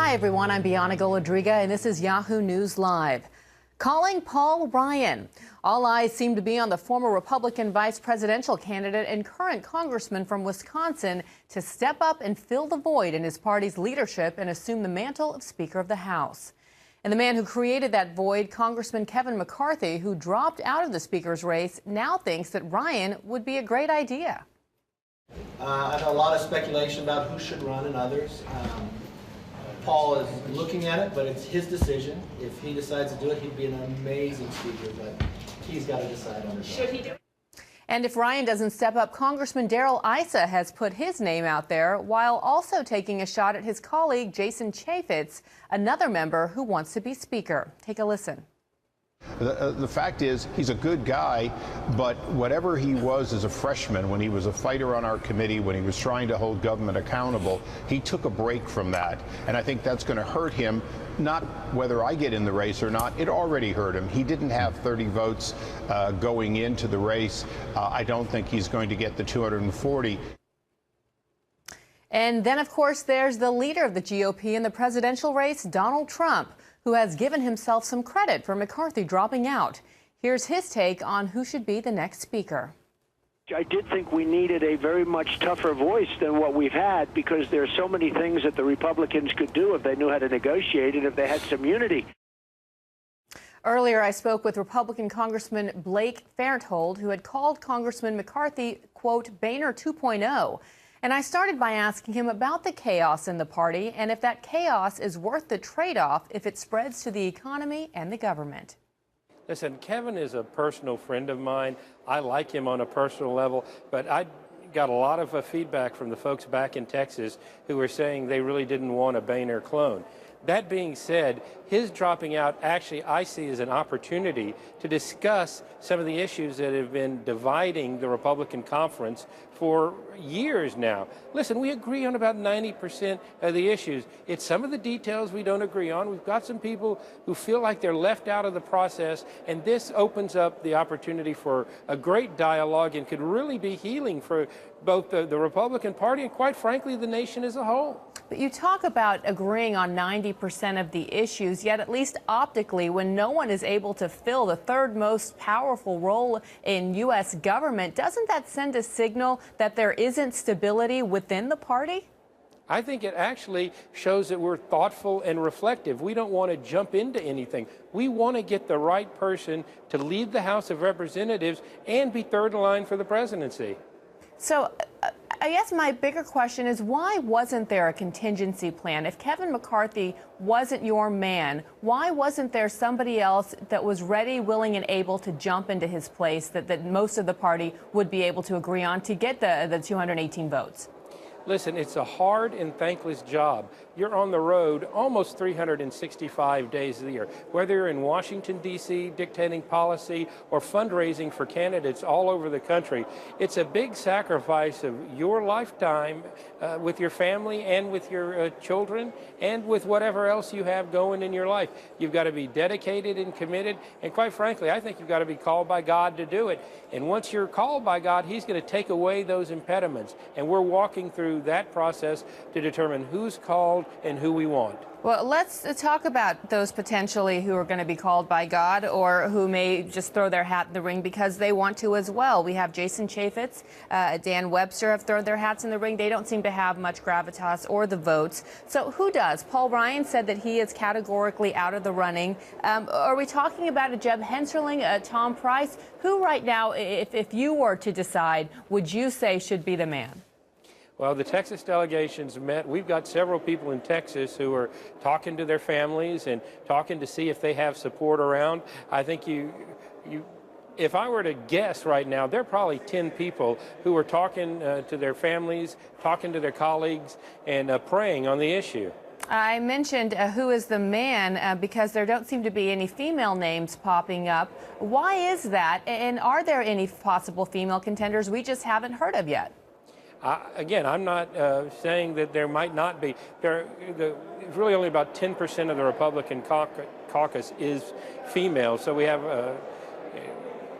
Hi, everyone. I'm Bianna Goladriga, and this is Yahoo News Live. Calling Paul Ryan. All eyes seem to be on the former Republican vice presidential candidate and current congressman from Wisconsin to step up and fill the void in his party's leadership and assume the mantle of Speaker of the House. And the man who created that void, Congressman Kevin McCarthy, who dropped out of the Speaker's race, now thinks that Ryan would be a great idea. I know a lot of speculation about who should run and others. Paul is looking at it, but it's his decision. If he decides to do it, he'd be an amazing speaker, but he's got to decide on his own. Should he do it? And if Ryan doesn't step up, Congressman Darrell Issa has put his name out there while also taking a shot at his colleague Jason Chaffetz, another member who wants to be Speaker. Take a listen. The fact is, he's a good guy, but whatever he was as a freshman, when he was a fighter on our committee, when he was trying to hold government accountable, he took a break from that. And I think that's going to hurt him, not whether I get in the race or not. It already hurt him. He didn't have 30 votes going into the race. I don't think he's going to get the 240. And then, of course, there's the leader of the GOP in the presidential race, Donald Trump, who has given himself some credit for McCarthy dropping out. Here's his take on who should be the next speaker. I did think we needed a very much tougher voice than what we've had, because there are so many things that the Republicans could do if they knew how to negotiate and if they had some unity. Earlier, I spoke with Republican Congressman Blake Farenthold, who had called Congressman McCarthy, quote, Boehner 2.0. And I started by asking him about the chaos in the party and if that chaos is worth the trade-off if it spreads to the economy and the government. Listen, Kevin is a personal friend of mine. I like him on a personal level, but I got a lot of feedback from the folks back in Texas who were saying they really didn't want a Boehner clone. That being said, his dropping out actually I see as an opportunity to discuss some of the issues that have been dividing the Republican conference for years now. Listen, we agree on about 90% of the issues. It's some of the details we don't agree on. We've got some people who feel like they're left out of the process, and this opens up the opportunity for a great dialogue and could really be healing for both the Republican Party and, quite frankly, the nation as a whole. But you talk about agreeing on 90% of the issues, yet at least optically, when no one is able to fill the third most powerful role in U.S. government, doesn't that send a signal that there isn't stability within the party? I think it actually shows that we're thoughtful and reflective. We don't want to jump into anything. We want to get the right person to lead the House of Representatives and be third in line for the presidency. So I guess my bigger question is, why wasn't there a contingency plan? If Kevin McCarthy wasn't your man, why wasn't there somebody else that was ready, willing, and able to jump into his place that most of the party would be able to agree on to get the 218 votes? Listen, it's a hard and thankless job. You're on the road almost 365 days of the year, whether you're in Washington, D.C., dictating policy or fundraising for candidates all over the country. It's a big sacrifice of your lifetime with your family and with your children and with whatever else you have going in your life. You've got to be dedicated and committed, and quite frankly, I think you've got to be called by God to do it. And once you're called by God, He's going to take away those impediments, and we're walking through that process to determine who's called and who we want. Well, let's talk about those potentially who are going to be called by God or who may just throw their hat in the ring because they want to as well. We have Jason Chaffetz, Dan Webster have thrown their hats in the ring. They don't seem to have much gravitas or the votes. So who does? Paul Ryan said that he is categorically out of the running. Are we talking about a Jeb Hensarling, a Tom Price? Who right now, if you were to decide, would you say should be the man? Well, the Texas delegations met. We've got several people in Texas who are talking to their families and talking to see if they have support around. I think if I were to guess right now, there are probably 10 people who are talking to their families, talking to their colleagues, and praying on the issue. I mentioned who is the man because there don't seem to be any female names popping up. Why is that? And are there any possible female contenders we just haven't heard of yet? Again, I'm not saying that there might not be. Really only about 10% of the Republican caucus is female, so we have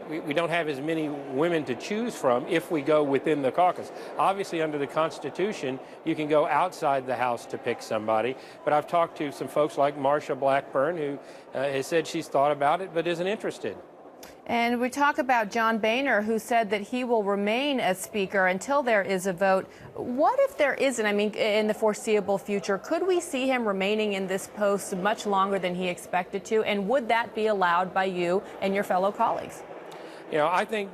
we don't have as many women to choose from if we go within the caucus. Obviously, under the Constitution, you can go outside the House to pick somebody, but I've talked to some folks like Marsha Blackburn, who has said she's thought about it but isn't interested. And we talk about John Boehner, who said that he will remain as Speaker until there is a vote. What if there isn't? I mean, in the foreseeable future, could we see him remaining in this post much longer than he expected to? And would that be allowed by you and your fellow colleagues? You know, I think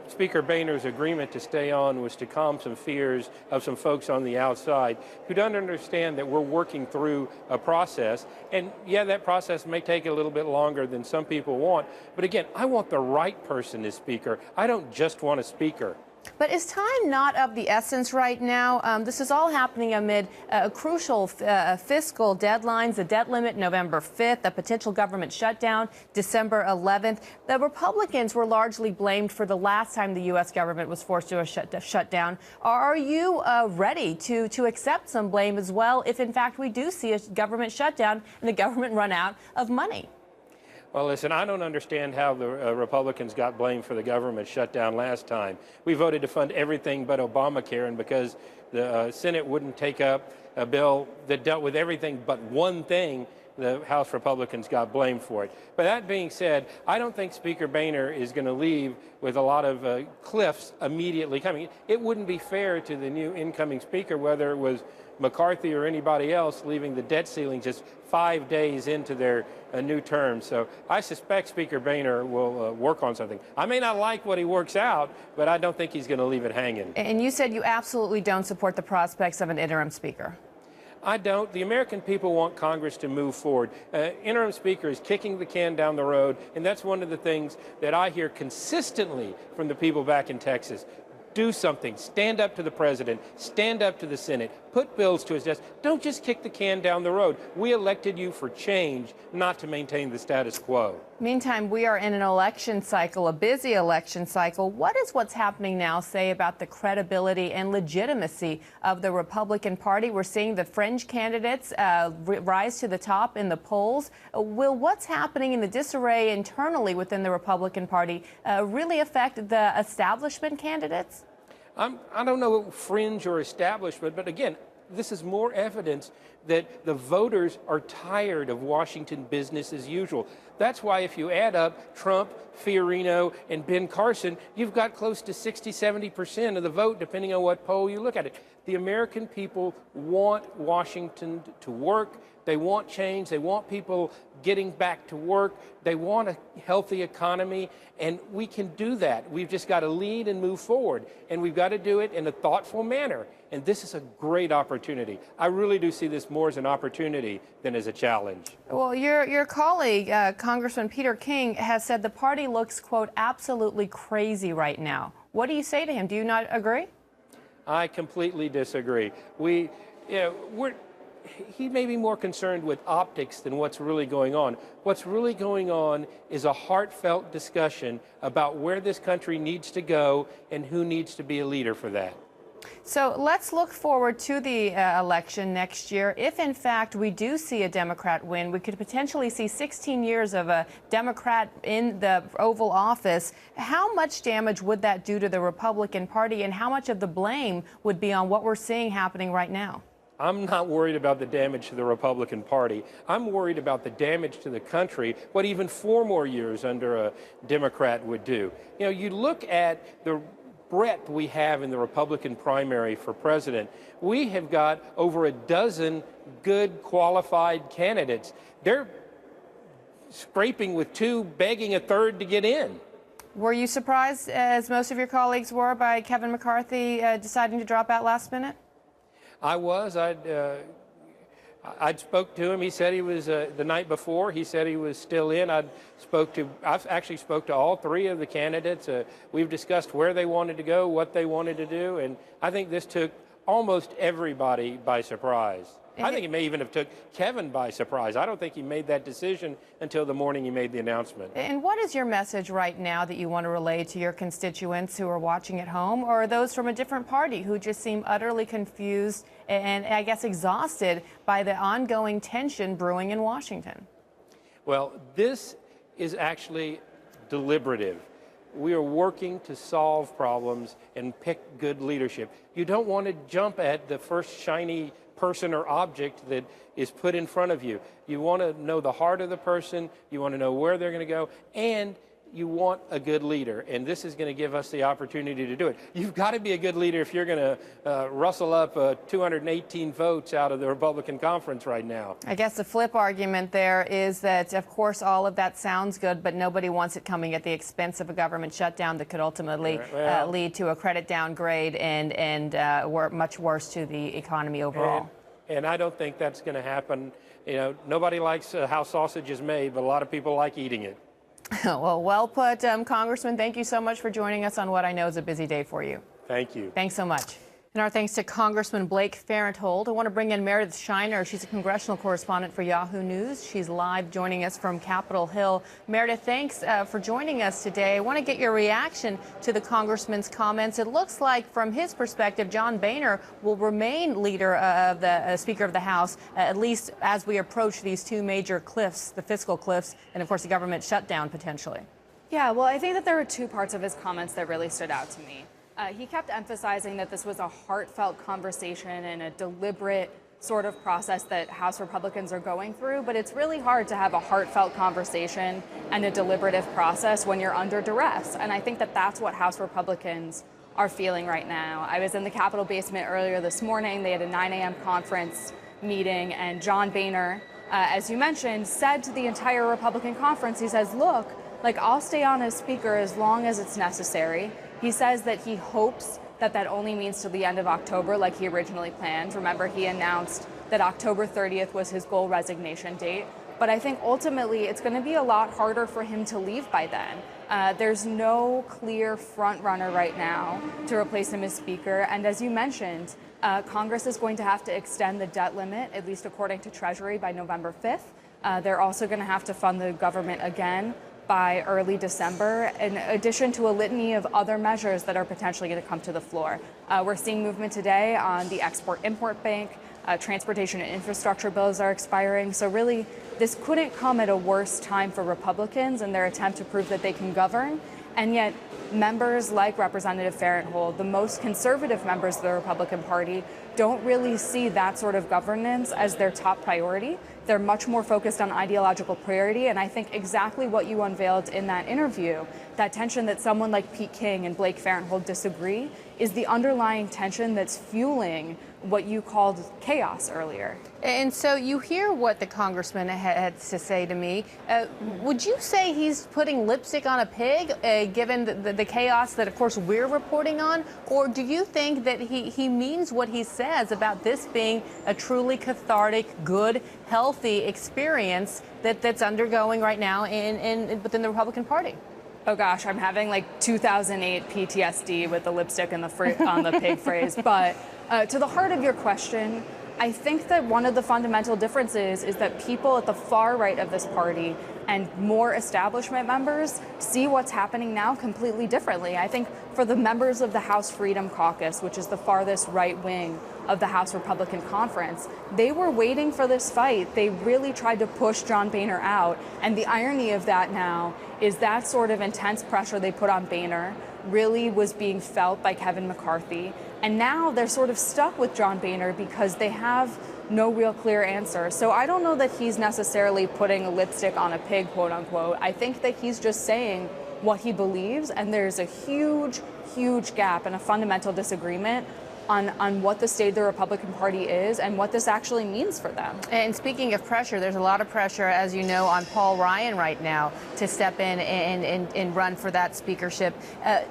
Speaker Boehner's agreement to stay on was to calm some fears of some folks on the outside who don't understand that we're working through a process. And yeah, that process may take a little bit longer than some people want. But again, I want the right person as Speaker. I don't just want a Speaker. But is time not of the essence right now? This is all happening amid crucial fiscal deadlines, the debt limit November 5th, a potential government shutdown December 11th. The Republicans were largely blamed for the last time the U.S. government was forced to shut down. Are you ready to accept some blame as well if, in fact, we do see a government shutdown and the government run out of money? Well, listen, I don't understand how the Republicans got blamed for the government shutdown last time. We voted to fund everything but Obamacare, and because the Senate wouldn't take up a bill that dealt with everything but one thing, the House Republicans got blamed for it. But that being said, I don't think Speaker Boehner is going to leave with a lot of cliffs immediately coming. It wouldn't be fair to the new incoming Speaker, whether it was McCarthy or anybody else, leaving the debt ceiling just 5 days into their new term. So I suspect Speaker Boehner will work on something. I may not like what he works out, but I don't think he's going to leave it hanging. And you said you absolutely don't support the prospects of an interim Speaker. I don't. The American people want Congress to move forward. Interim Speaker is kicking the can down the road, and that's one of the things that I hear consistently from the people back in Texas. Do something. Stand up to the president. Stand up to the Senate. Put bills to his desk. Don't just kick the can down the road. We elected you for change, not to maintain the status quo. Meantime, we are in an election cycle, a busy election cycle. What is what's happening now say about the credibility and legitimacy of the Republican Party? We're seeing the fringe candidates rise to the top in the polls. Will what's happening in the disarray internally within the Republican Party really affect the establishment candidates? I don't know fringe or establishment, but again, this is more evidence that the voters are tired of Washington business as usual. That's why if you add up Trump, Fiorino, and Ben Carson, you've got close to 60–70% of the vote, depending on what poll you look at it. The American people want Washington to work. They want change. They want people getting back to work. They want a healthy economy, and we can do that. We've just got to lead and move forward, and we've got to do it in a thoughtful manner. And this is a great opportunity. I really do see this more as an opportunity than as a challenge. Well, your colleague, Congressman Peter King, has said the party looks, quote, absolutely crazy right now. What do you say to him? Do you not agree? I completely disagree. He may be more concerned with optics than what's really going on. What's really going on is a heartfelt discussion about where this country needs to go and who needs to be a leader for that. So let's look forward to the election next year. If, in fact, we do see a Democrat win, we could potentially see 16 years of a Democrat in the Oval Office. How much damage would that do to the Republican Party, and how much of the blame would be on what we're seeing happening right now? I'm not worried about the damage to the Republican Party. I'm worried about the damage to the country, what even 4 more years under a Democrat would do. You know, you look at the breadth we have in the Republican primary for president. We have got over a dozen good qualified candidates. They're scraping with 2, begging a third to get in. Were you surprised, as most of your colleagues were, by Kevin McCarthy deciding to drop out last minute? I was. I'd spoke to him. He said he was the night before. He said he was still in. I've actually spoke to all 3 of the candidates. We've discussed where they wanted to go, what they wanted to do, and I think this took almost everybody by surprise. I think it may even have took Kevin by surprise. I don't think he made that decision until the morning he made the announcement. And what is your message right now that you want to relay to your constituents who are watching at home, or those from a different party who just seem utterly confused and, I guess, exhausted by the ongoing tension brewing in Washington? Well, this is actually deliberative. We are working to solve problems and pick good leadership. You don't want to jump at the first shiny person or object that is put in front of you. You want to know the heart of the person, you want to know where they're going to go, and you want a good leader, and this is going to give us the opportunity to do it. You've got to be a good leader if you're going to rustle up 218 votes out of the Republican conference right now. I guess the flip argument there is that, of course, all of that sounds good, but nobody wants it coming at the expense of a government shutdown that could ultimately lead to a credit downgrade and much worse to the economy overall. And I don't think that's going to happen. You know, nobody likes how sausage is made, but a lot of people like eating it. Well put, Congressman. Thank you so much for joining us on what I know is a busy day for you. Thank you. Thanks so much. And our thanks to Congressman Blake Farenthold. I want to bring in Meredith Shiner. She's a congressional correspondent for Yahoo News. She's live joining us from Capitol Hill. Meredith, thanks for joining us today. I want to get your reaction to the congressman's comments. It looks like, from his perspective, John Boehner will remain leader of the Speaker of the House, at least as we approach these two major cliffs, the fiscal cliffs, and, of course, the government shutdown potentially. Yeah, well, I think that there were two parts of his comments that really stood out to me. He kept emphasizing that this was a heartfelt conversation and a deliberate sort of process that House Republicans are going through, but it's really hard to have a heartfelt conversation and a deliberative process when you're under duress. And I think that that's what House Republicans are feeling right now. I was in the Capitol basement earlier this morning. They had a 9 a.m. conference meeting, and John Boehner, as you mentioned, said to the entire Republican conference, he says, look, like, I'll stay on as Speaker as long as it's necessary. He says that he hopes that that only means till the end of October, like he originally planned. Remember, he announced that October 30th was his goal resignation date. But I think ultimately it's going to be a lot harder for him to leave by then. There's no clear front runner right now to replace him as Speaker. And as you mentioned, Congress is going to have to extend the debt limit, at least according to Treasury, by November 5th. They're also going to have to fund the government again by early December, in addition to a litany of other measures that are potentially going to come to the floor. We're seeing movement today on the Export-Import Bank. Transportation and infrastructure bills are expiring. So really, this couldn't come at a worse time for Republicans in their attempt to prove that they can govern. And yet, members like Representative Farenthold, the most conservative members of the Republican Party, don't really see that sort of governance as their top priority. They're much more focused on ideological priority, and I think exactly what you unveiled in that interview, that tension that someone like Pete King and Blake Farenthold disagree, is the underlying tension that's fueling what you called chaos earlier. And so you hear what the congressman had to say to me. Would you say he's putting lipstick on a pig, given the chaos that, of course, we're reporting on? Or do you think that he means what he says about this being a truly cathartic, good, healthy experience that's undergoing right now within the Republican Party? Oh gosh, I'm having like 2008 PTSD with the lipstick and on the pig phrase. But to the heart of your question, I think that one of the fundamental differences is that people at the far right of this party and more establishment members see what's happening now completely differently. I think for the members of the House Freedom Caucus, which is the farthest right wing of the House Republican Conference, they were waiting for this fight. They really tried to push John Boehner out. And the irony of that now is that sort of intense pressure they put on Boehner really was being felt by Kevin McCarthy. And now they're sort of stuck with John Boehner because they have no real clear answer. So I don't know that he's necessarily putting a lipstick on a pig, quote unquote. I think that he's just saying what he believes, and there's a huge, huge gap and a fundamental disagreement on what the state of the Republican Party is and what this actually means for them. And speaking of pressure, there's a lot of pressure, as you know, on Paul Ryan right now to step in and run for that speakership.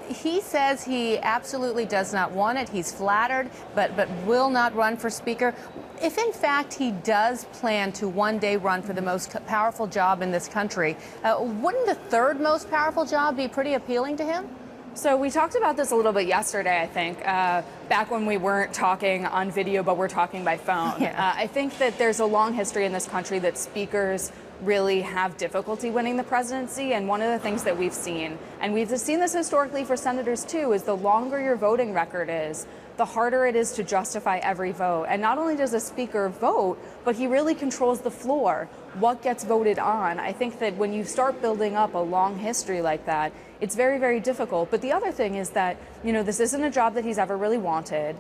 He says he absolutely does not want it. He's flattered, but will not run for speaker. If in fact he does plan to one day run for the most powerful job in this country, wouldn't the third most powerful job be pretty appealing to him? So we talked about this a little bit yesterday, I think, back when we weren't talking on video, but we're talking by phone. Yeah. I think that there's a long history in this country that speakers really have difficulty winning the presidency. And one of the things that we've seen, and we've seen this historically for senators too, is the longer your voting record is, the the harder it is to justify every vote. And not only does a speaker vote, but he really controls the floor, what gets voted on. I think that when you start building up a long history like that, it's very, very difficult. But the other thing is that, this isn't a job that he's ever really wanted.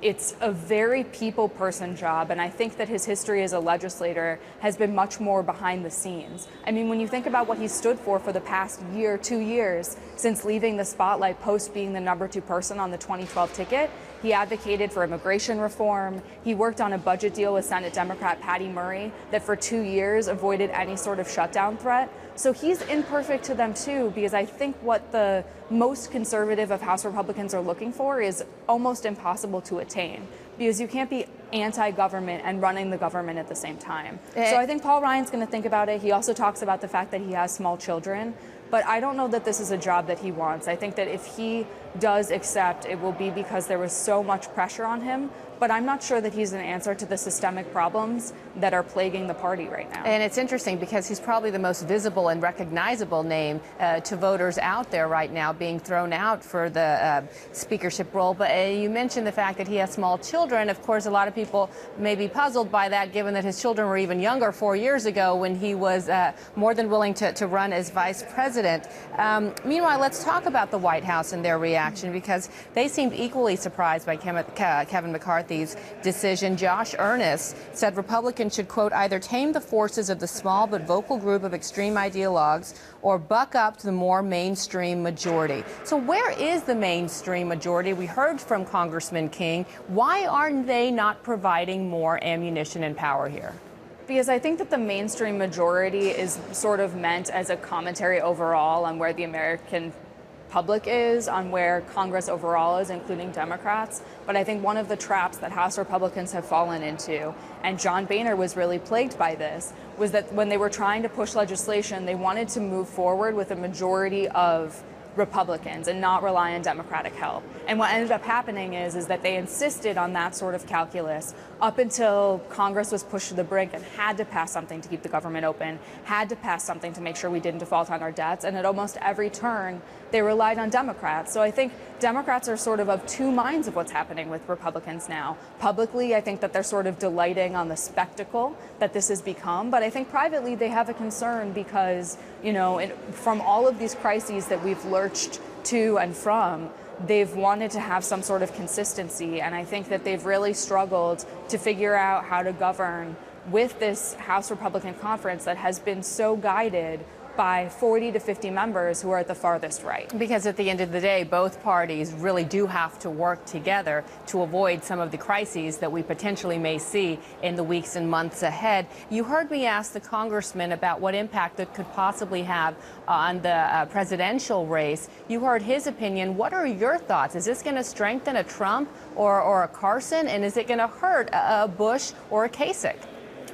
It's a very people person job, and I think that his history as a legislator has been much more behind the scenes. I mean, when you think about what he stood for the past year, 2 years, since leaving the spotlight post being the #2 person on the 2012 ticket, he advocated for immigration reform. He worked on a budget deal with Senate Democrat Patty Murray that for 2 years avoided any sort of shutdown threat. So he's imperfect to them too, because I think what the most conservative of House Republicans are looking for is almost impossible to attain, because you can't be anti-government and running the government at the same time. So I think Paul Ryan's going to think about it. He also talks about the fact that he has small children, but I don't know that this is a job that he wants. I think that if he does accept, it will be because there was so much pressure on him, but I'm not sure that he's an answer to the systemic problems that are plaguing the party right now. And it's interesting because he's probably the most visible and recognizable name to voters out there right now being thrown out for the speakership role. But you mentioned the fact that he has small children. Of course, a lot of people may be puzzled by that, given that his children were even younger 4 years ago when he was more than willing to run as vice president. Meanwhile, let's talk about the White House and their reaction, because they seemed equally surprised by Kevin McCarthy's decision. Josh Earnest said Republicans should, quote, either tame the forces of the small but vocal group of extreme ideologues or buck up to the more mainstream majority. So where is the mainstream majority? We heard from Congressman King. Why aren't they not providing more ammunition and power here? Because I think that the mainstream majority is sort of meant as a commentary overall on where the American public is, on where Congress overall is, including Democrats. But I think one of the traps that House Republicans have fallen into, and John Boehner was really plagued by this, was that when they were trying to push legislation, they wanted to move forward with a majority of Republicans and not rely on Democratic help. And what ended up happening is that they insisted on that sort of calculus up until Congress was pushed to the brink and had to pass something to keep the government open, had to pass something to make sure we didn't default on our debts. And at almost every turn, they relied on Democrats. So I think Democrats are sort of two minds of what's happening with Republicans now. Publicly, I think that they're sort of delighting on the spectacle that this has become. But I think privately, they have a concern because, from all of these crises that we've lurched to and from, they've wanted to have some sort of consistency. And I think that they've really struggled to figure out how to govern with this House Republican conference that has been so guided by 40 to 50 members who are at the farthest right. Because at the end of the day, both parties really do have to work together to avoid some of the crises that we potentially may see in the weeks and months ahead. You heard me ask the congressman about what impact it could possibly have on the presidential race. You heard his opinion. What are your thoughts? Is this going to strengthen a Trump or a Carson? And is it going to hurt a Bush or a Kasich?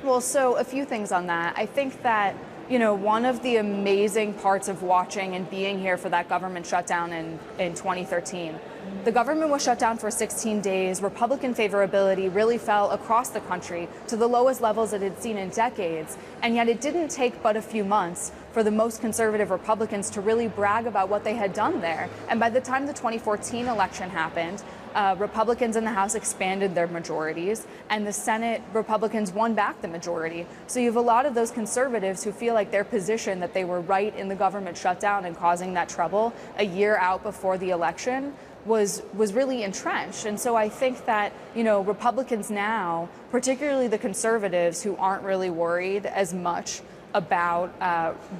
Well, so a few things on that. I think that one of the amazing parts of watching and being here for that government shutdown in 2013, the government was shut down for 16 days. Republican favorability really fell across the country to the lowest levels it had seen in decades. And yet it didn't take but a few months for the most conservative Republicans to really brag about what they had done there. And by the time the 2014 election happened, Republicans in the House expanded their majorities, and the Senate Republicans won back the majority. So you have a lot of those conservatives who feel like their position that they were right in the government shutdown and causing that trouble a year out before the election was really entrenched. And so I think that, Republicans now, particularly the conservatives who aren't really worried as much about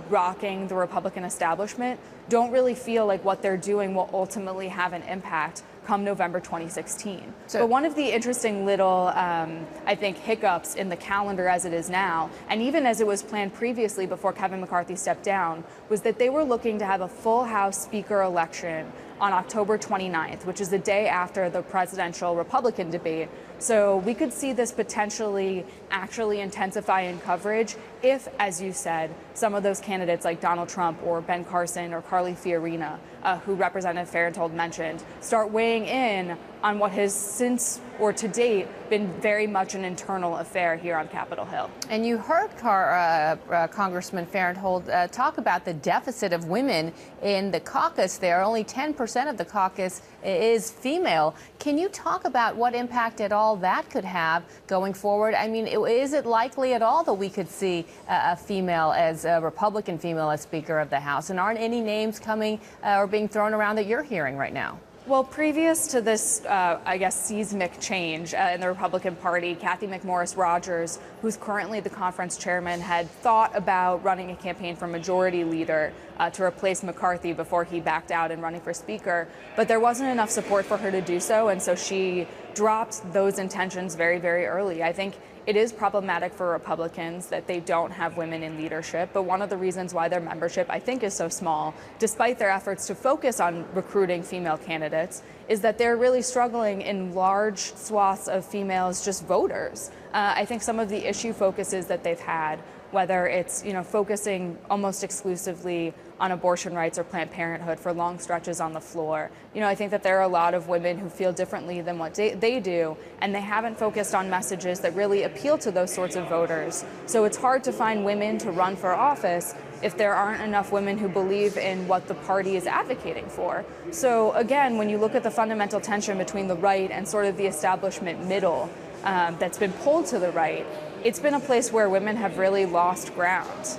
rocking the Republican establishment, don't really feel like what they're doing will ultimately have an impact come November 2016. But one of the interesting little, I think, hiccups in the calendar as it is now, and even as it was planned previously before Kevin McCarthy stepped down, was that they were looking to have a full House Speaker election on October 29th, which is the day after the presidential Republican debate. So we could see this potentially actually intensify in coverage if, as you said, some of those candidates like Donald Trump or Ben Carson or Carly Fiorina, who Representative Fairntold mentioned, start weighing in on what has since or to date been very much an internal affair here on Capitol Hill. And you heard Congressman Farenthold talk about the deficit of women in the caucus there. Only 10% of the caucus is female. Can you talk about what impact at all that could have going forward? I mean, is it likely at all that we could see a female as a Republican female as Speaker of the House? And aren't any names coming or being thrown around that you're hearing right now? Well, previous to this, I guess, seismic change in the Republican Party, Cathy McMorris Rodgers, who's currently the conference chairman, had thought about running a campaign for majority leader to replace McCarthy before he backed out and running for speaker. But there wasn't enough support for her to do so, and so she dropped those intentions very, very early. I think it is problematic for Republicans that they don't have women in leadership, but one of the reasons why their membership, I think, is so small, despite their efforts to focus on recruiting female candidates, is that they're really struggling in large swaths of females just voters. I think some of the issue focuses that they've had, whether it's focusing almost exclusively on abortion rights or Planned Parenthood for long stretches on the floor. I think that there are a lot of women who feel differently than what they do, and they haven't focused on messages that really appeal to those sorts of voters. So it's hard to find women to run for office if there aren't enough women who believe in what the party is advocating for. So again, when you look at the fundamental tension between the right and sort of the establishment middle that's been pulled to the right, it's been a place where women have really lost ground.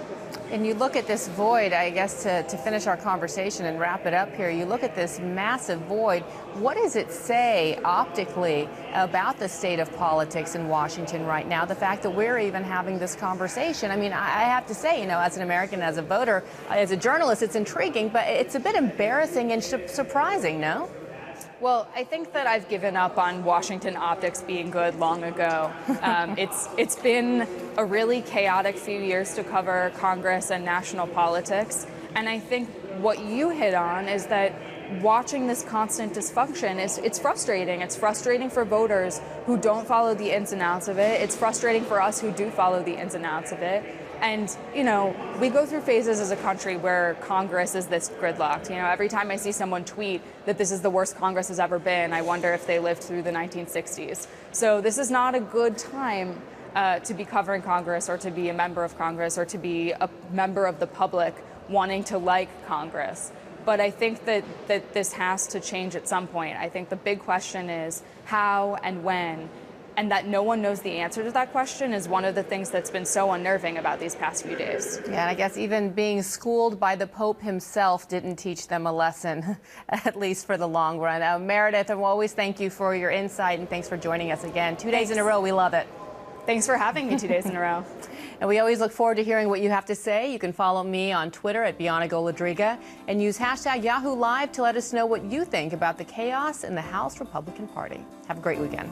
And you look at this void, I guess, to finish our conversation and wrap it up here, you look at this massive void. What does it say optically about the state of politics in Washington right now, the fact that we're even having this conversation? I mean, I have to say, as an American, as a voter, as a journalist, it's intriguing, but it's a bit embarrassing and surprising, no? Well, I think that I've given up on Washington optics being good long ago. It's been a really chaotic few years to cover Congress and national politics. And I think what you hit on is that watching this constant dysfunction it's frustrating. It's frustrating for voters who don't follow the ins and outs of it. It's frustrating for us who do follow the ins and outs of it. And, we go through phases as a country where Congress is this gridlocked. Every time I see someone tweet that this is the worst Congress has ever been, I wonder if they lived through the 1960s. So this is not a good time to be covering Congress or to be a member of Congress or to be a member of the public wanting to like Congress. But I think that this has to change at some point. I think the big question is how and when. And that no one knows the answer to that question is one of the things that's been so unnerving about these past few days. Yeah, and I guess even being schooled by the Pope himself didn't teach them a lesson, at least for the long run. Meredith, I will always thank you for your insight, and thanks for joining us again. 2 days in a row, we love it. Thanks for having me 2 days in a row. And we always look forward to hearing what you have to say. You can follow me on Twitter at Bianca Goladriga and use hashtag Yahoo Live to let us know what you think about the chaos in the House Republican Party. Have a great weekend.